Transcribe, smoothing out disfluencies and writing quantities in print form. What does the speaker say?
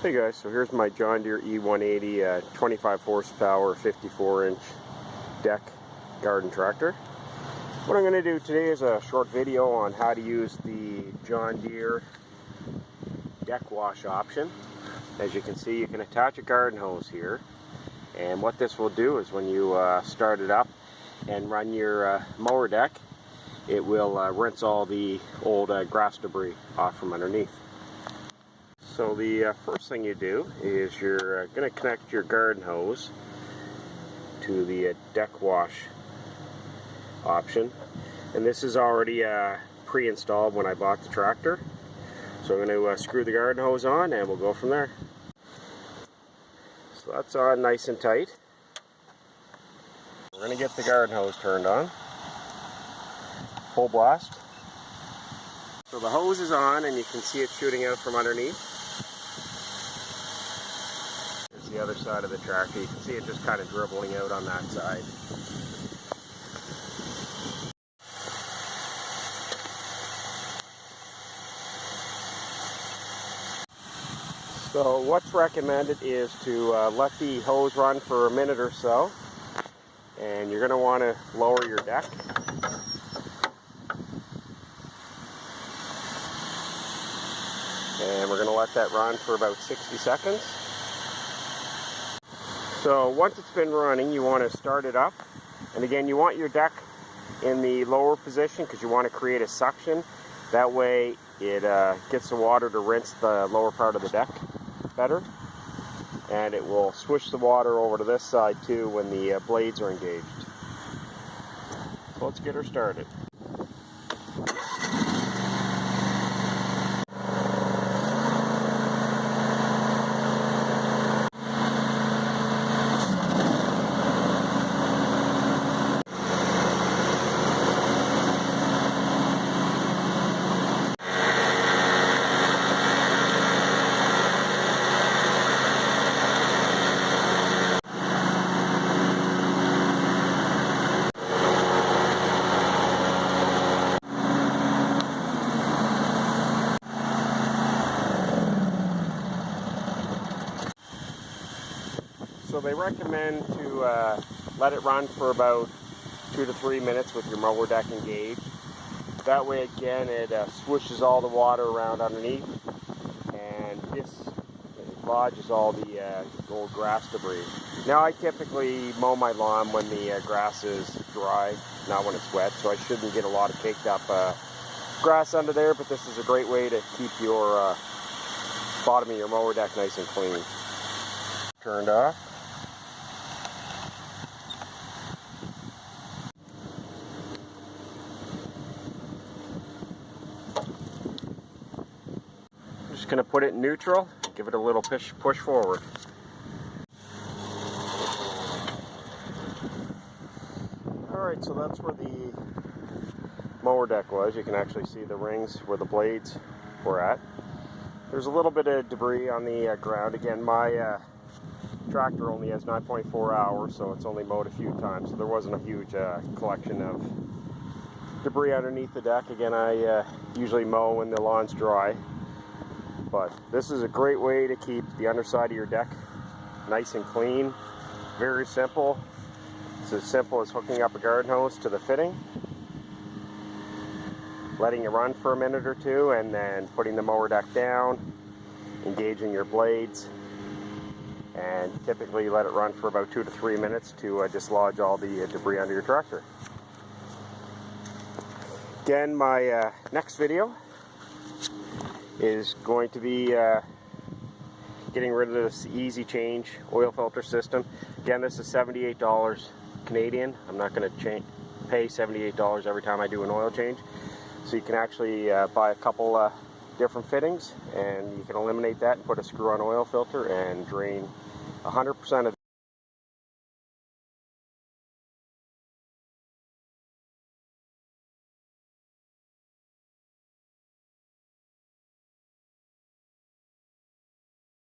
Hey guys, so here's my John Deere E180 25 horsepower 54-inch deck garden tractor. What I'm going to do today is a short video on how to use the John Deere deck wash option. As you can see, you can attach a garden hose here, and what this will do is when you start it up and run your mower deck, it will rinse all the old grass debris off from underneath. So the first thing you do is you're going to connect your garden hose to the deck wash option, and this is already pre-installed when I bought the tractor. So I'm going to screw the garden hose on and we'll go from there. So that's on nice and tight. We're going to get the garden hose turned on, full blast. So the hose is on and you can see it shooting out from underneath. The other side of the tractor, you can see it just kind of dribbling out on that side. So what's recommended is to let the hose run for a minute or so, and you're going to want to lower your deck. And we're going to let that run for about 60 seconds. So once it's been running, you want to start it up, and again you want your deck in the lower position because you want to create a suction. That way it gets the water to rinse the lower part of the deck better, and it will swish the water over to this side too when the blades are engaged. So let's get her started. So they recommend to let it run for about 2 to 3 minutes with your mower deck engaged. That way again it swishes all the water around underneath and dislodges all the old grass debris. Now I typically mow my lawn when the grass is dry, not when it's wet, so I shouldn't get a lot of caked up grass under there, but this is a great way to keep your bottom of your mower deck nice and clean. Turned off. Just going to put it in neutral, give it a little push forward. Alright, so that's where the mower deck was. You can actually see the rings where the blades were at. There's a little bit of debris on the ground. Again, my tractor only has 9.4 hours, so it's only mowed a few times, so there wasn't a huge collection of debris underneath the deck. Again, I usually mow when the lawn's dry. But this is a great way to keep the underside of your deck nice and clean. Very simple. It's as simple as hooking up a garden hose to the fitting, letting it run for a minute or two, and then putting the mower deck down, engaging your blades, and typically let it run for about 2 to 3 minutes to dislodge all the debris under your tractor. Again, my next video is going to be getting rid of this easy change oil filter system. Again, this is $78 Canadian. I'm not going to pay $78 every time I do an oil change. So you can actually buy a couple different fittings, and you can eliminate that and put a screw-on oil filter and drain 100% of